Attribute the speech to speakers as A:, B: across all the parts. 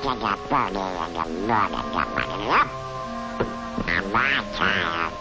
A: Gonna get a body and a lot of the money up. And my child.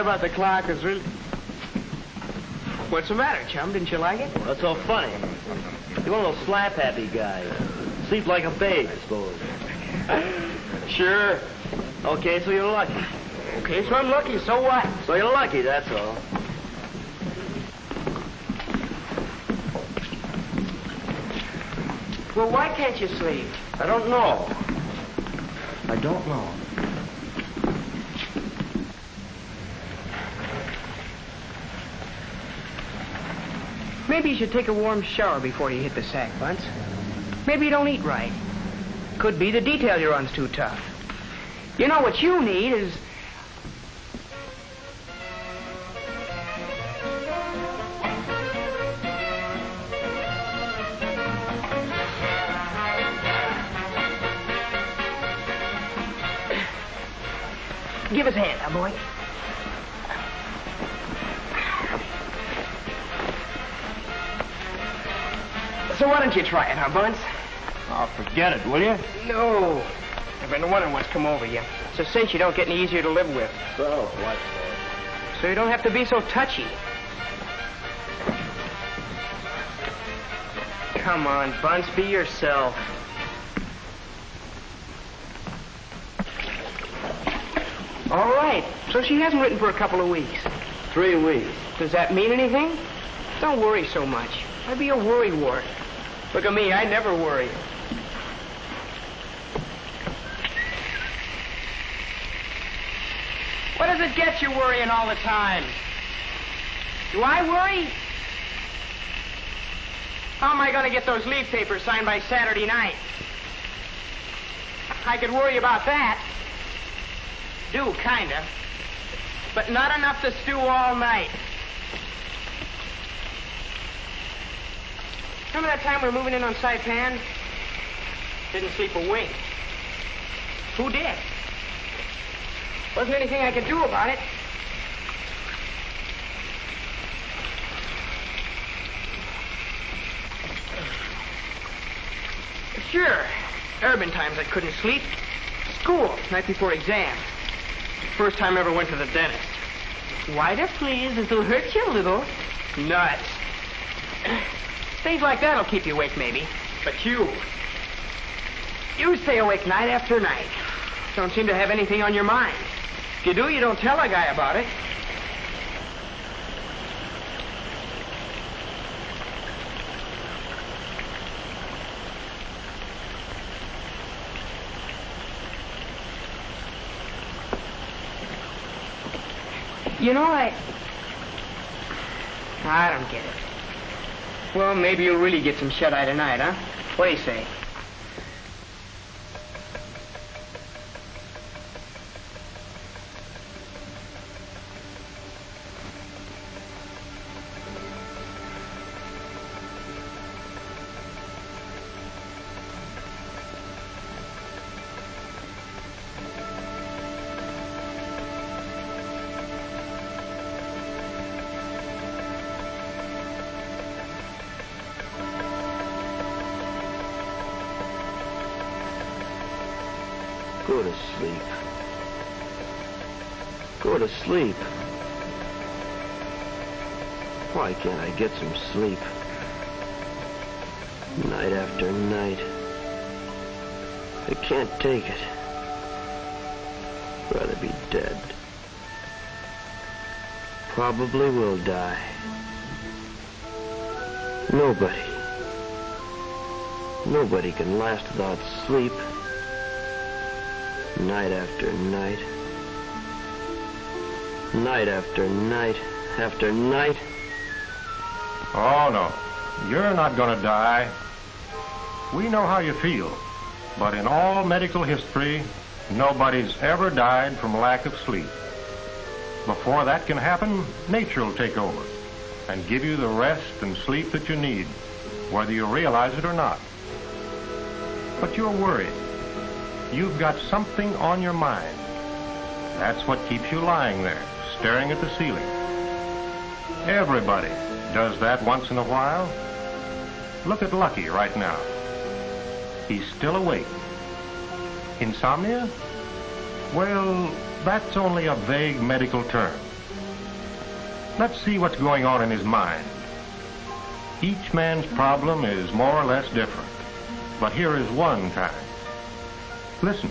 B: About the clock is really... What's the matter, chum? Didn't you like it?
C: What's so funny? You're one of those slap-happy guys. Sleep like a babe, I suppose.
B: Sure.
C: Okay, so you're lucky.
B: Okay, so I'm lucky. So what?
C: So you're lucky, that's all.
B: Well, why can't you sleep?
C: I don't know. I don't know.
B: Maybe you should take a warm shower before you hit the sack, Bunce. Maybe you don't eat right. Could be the detail you run's too tough. You know what you need is... Give us a hand, now, boy. So why don't you try it, huh, Bunce?
C: Oh, forget it, will you?
B: No. I've been wondering what's come over you. It's a cinch you don't get any easier to live with.
C: So, what?
B: So you don't have to be so touchy. Come on, Bunce, be yourself. All right. So she hasn't written for a couple of weeks.
C: 3 weeks.
B: Does that mean anything? Don't worry so much. I'd be a worrywart. Look at me, I never worry. What does it get you worrying all the time? Do I worry? How am I going to get those leave papers signed by Saturday night? I could worry about that. Do, kinda. But not enough to stew all night. Remember that time we were moving in on Saipan? Didn't sleep a wink. Who did? Wasn't anything I could do about it. Sure. There have been times I couldn't sleep. School, night before exam. First time I ever went to the dentist. Wider, please. This'll hurt you a little. Nuts. Things like that'll keep you awake, maybe. But you stay awake night after night. Don't seem to have anything on your mind. If you do, you don't tell a guy about it. You know, I don't get it. Well, maybe you'll really get some shut-eye tonight, huh? What do you say?
C: Go to sleep. Go to sleep. Why can't I get some sleep? Night after night. I can't take it. Rather be dead. Probably will die. Nobody can last without sleep. Night after night. Night after night after night.
D: Oh, no. You're not going to die. We know how you feel. But in all medical history, nobody's ever died from lack of sleep. Before that can happen, nature will take over and give you the rest and sleep that you need, whether you realize it or not. But you're worried. You've got something on your mind. That's what keeps you lying there, staring at the ceiling. Everybody does that once in a while. Look at Lucky right now. He's still awake. Insomnia? Well, that's only a vague medical term. Let's see what's going on in his mind. Each man's problem is more or less different. But here is one kind. Listen.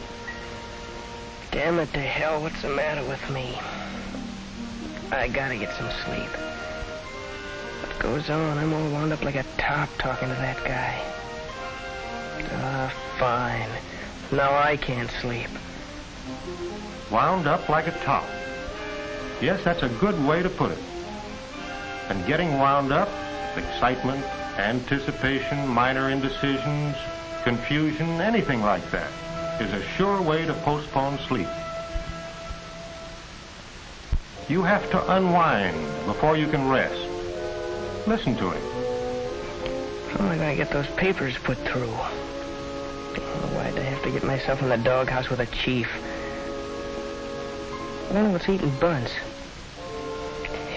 B: Damn it to hell, what's the matter with me? I gotta get some sleep. What goes on? I'm all wound up like a top talking to that guy. Fine. Now I can't sleep.
D: Wound up like a top. Yes, that's a good way to put it. And getting wound up, excitement, anticipation, minor indecisions, confusion, anything like that, is a sure way to postpone sleep. You have to unwind before you can rest. Listen to him.
B: How am I going to get those papers put through? Oh, why'd I have to get myself in the doghouse with a chief? I wonder what's eating Bunce.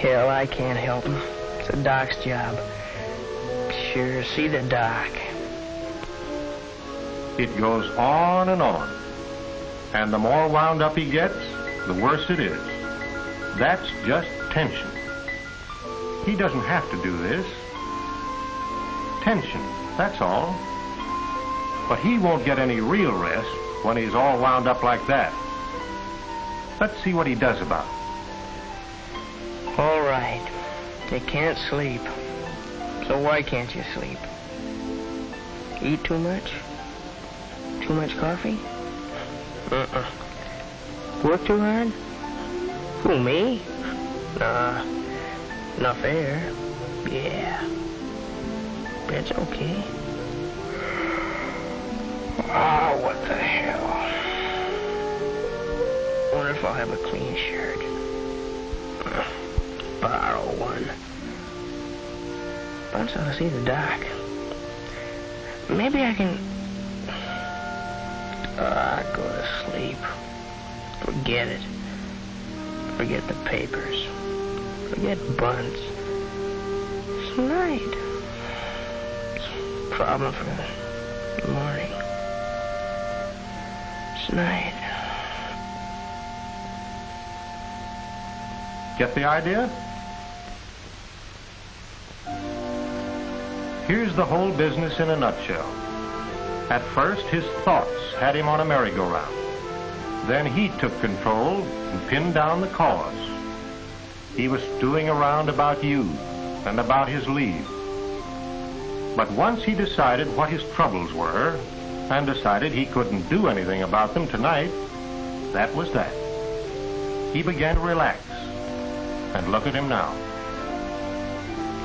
B: Hell, I can't help him. It's a doc's job. sure see the doc.
D: It goes on. And the more wound up he gets, the worse it is. That's just tension. He doesn't have to do this. Tension, that's all. But he won't get any real rest when he's all wound up like that. Let's see what he does about it.
B: All right. They can't sleep. So why can't you sleep? Eat too much? Too much coffee? Work too hard? Who, me? Nah. Enough air. Yeah. That's okay. Oh, what the hell? Wonder if I'll have a clean shirt. Borrow one. Bunch ought to see the doc. Maybe I can... go to sleep. Forget it. Forget the papers. Forget Bunce. It's night. It's a problem for the morning. It's night.
D: Get the idea? Here's the whole business in a nutshell. At first, his thoughts had him on a merry-go-round. Then he took control and pinned down the cause. He was stewing around about you and about his leave. But once he decided what his troubles were and decided he couldn't do anything about them tonight, that was that. He began to relax. And look at him now.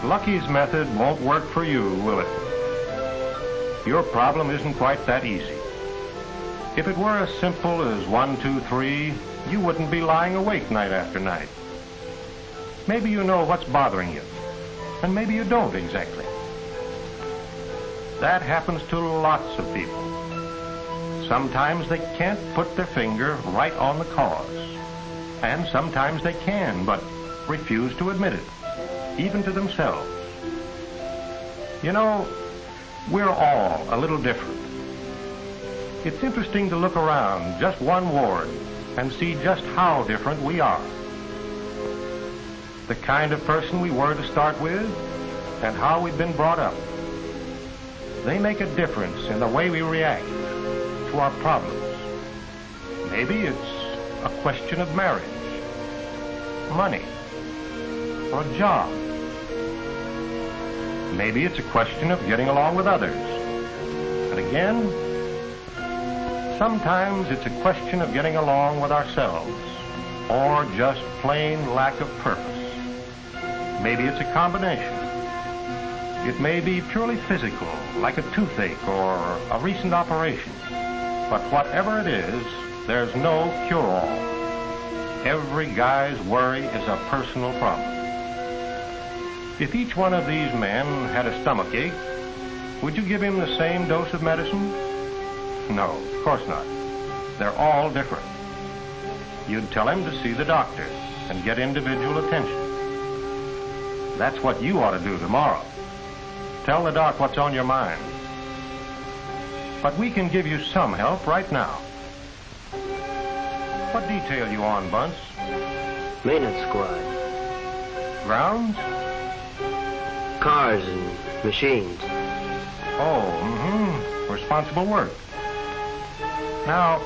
D: Lucky's method won't work for you, will it? Your problem isn't quite that easy. If it were as simple as 1, 2, 3, you wouldn't be lying awake night after night. Maybe you know what's bothering you, and maybe you don't exactly. That happens to lots of people. Sometimes they can't put their finger right on the cause, and sometimes they can, but refuse to admit it, even to themselves. You know, we're all a little different. It's interesting to look around just one ward and see just how different we are. The kind of person we were to start with and how we've been brought up. They make a difference in the way we react to our problems. Maybe it's a question of marriage, money, or a job. Maybe it's a question of getting along with others. And again, sometimes it's a question of getting along with ourselves, or just plain lack of purpose. Maybe it's a combination. It may be purely physical, like a toothache or a recent operation. But whatever it is, there's no cure-all. Every guy's worry is a personal problem. If each one of these men had a stomachache, would you give him the same dose of medicine? No, of course not. They're all different. You'd tell him to see the doctor and get individual attention. That's what you ought to do tomorrow. Tell the doc what's on your mind. But we can give you some help right now. What detail you on, Bunce?
E: Maintenance squad.
D: Grounds?
E: Cars and machines.
D: Oh, responsible work. Now,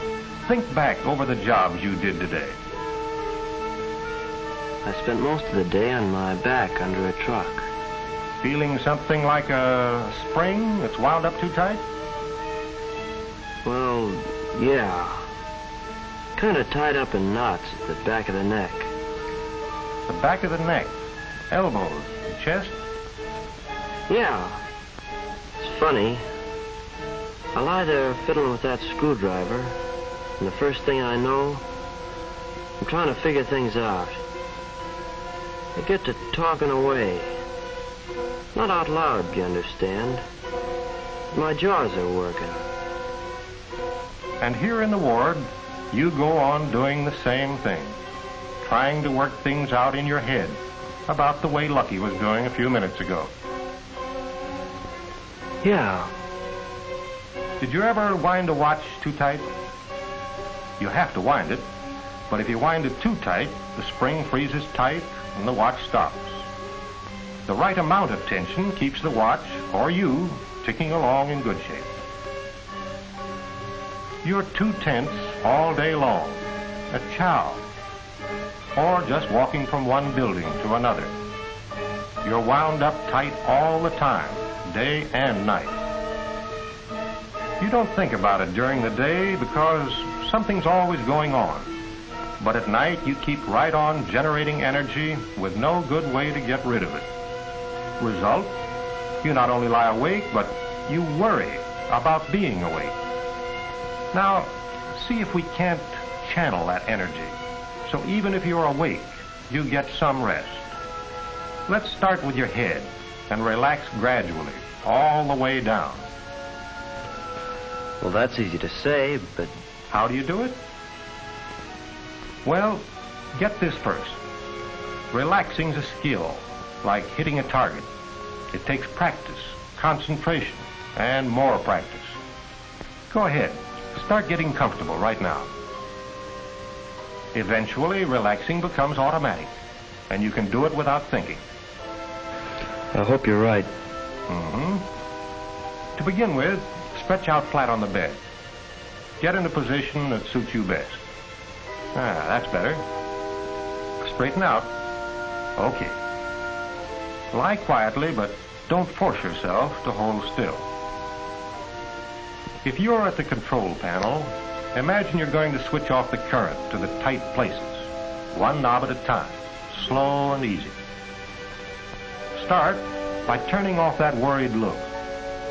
D: think back over the jobs you did today.
E: I spent most of the day on my back under a truck.
D: Feeling something like a spring that's wound up too tight?
E: Well, yeah. Kind of tied up in knots at the back of the neck.
D: The back of the neck, elbows, chest?
E: Yeah. It's funny. I lie there fiddling with that screwdriver, and the first thing I know, I'm trying to figure things out. I get to talking away. Not out loud, you understand. My jaws are working.
D: And here in the ward, you go on doing the same thing, trying to work things out in your head, about the way Lucky was doing a few minutes ago.
E: Yeah.
D: Did you ever wind a watch too tight? You have to wind it, but if you wind it too tight, the spring freezes tight and the watch stops. The right amount of tension keeps the watch, or you, ticking along in good shape. You're too tense all day long, at chow, or just walking from one building to another. You're wound up tight all the time, day and night. You don't think about it during the day because something's always going on. But at night, you keep right on generating energy with no good way to get rid of it. Result, you not only lie awake, but you worry about being awake. Now, see if we can't channel that energy. So even if you're awake, you get some rest. Let's start with your head and relax gradually, all the way down.
E: Well, that's easy to say, but...
D: How do you do it? Well, get this first. Relaxing's a skill, like hitting a target. It takes practice, concentration, and more practice. Go ahead. Start getting comfortable right now. Eventually, relaxing becomes automatic, and you can do it without thinking.
E: I hope you're right.
D: Mm-hmm. To begin with, stretch out flat on the bed. Get in a position that suits you best. Ah, that's better. Straighten out. Okay. Lie quietly, but don't force yourself to hold still. If you're at the control panel, imagine you're going to switch off the current to the tight places, one knob at a time, slow and easy. Start by turning off that worried look.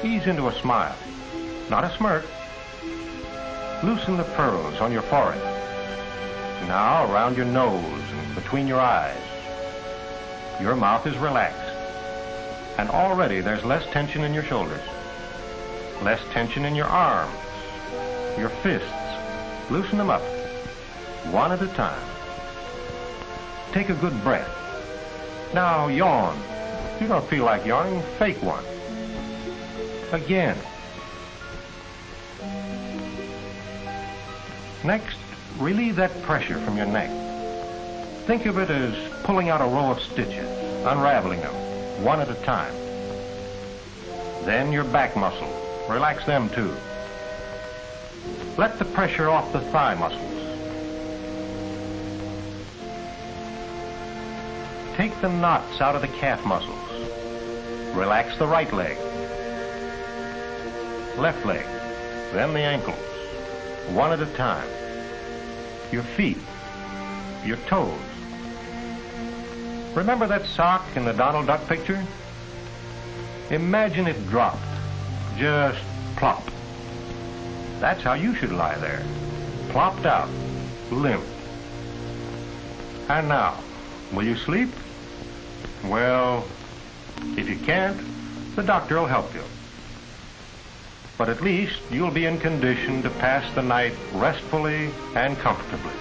D: Ease into a smile, not a smirk. Loosen the furrows on your forehead. Now around your nose and between your eyes. Your mouth is relaxed. And already there's less tension in your shoulders. Less tension in your arms, your fists. Loosen them up, one at a time. Take a good breath. Now yawn. If you don't feel like yawning, fake one. Again. Next, relieve that pressure from your neck. Think of it as pulling out a row of stitches, unraveling them, one at a time. Then your back muscles. Relax them too. Let the pressure off the thigh muscles. Take the knots out of the calf muscles. Relax the right leg. Left leg. Then the ankles. One at a time. Your feet. Your toes. Remember that sock in the Donald Duck picture? Imagine it dropped. Just plop. That's how you should lie there. Plopped out. Limp. And now, will you sleep? Well, if you can't, the doctor will help you. But at least you'll be in condition to pass the night restfully and comfortably.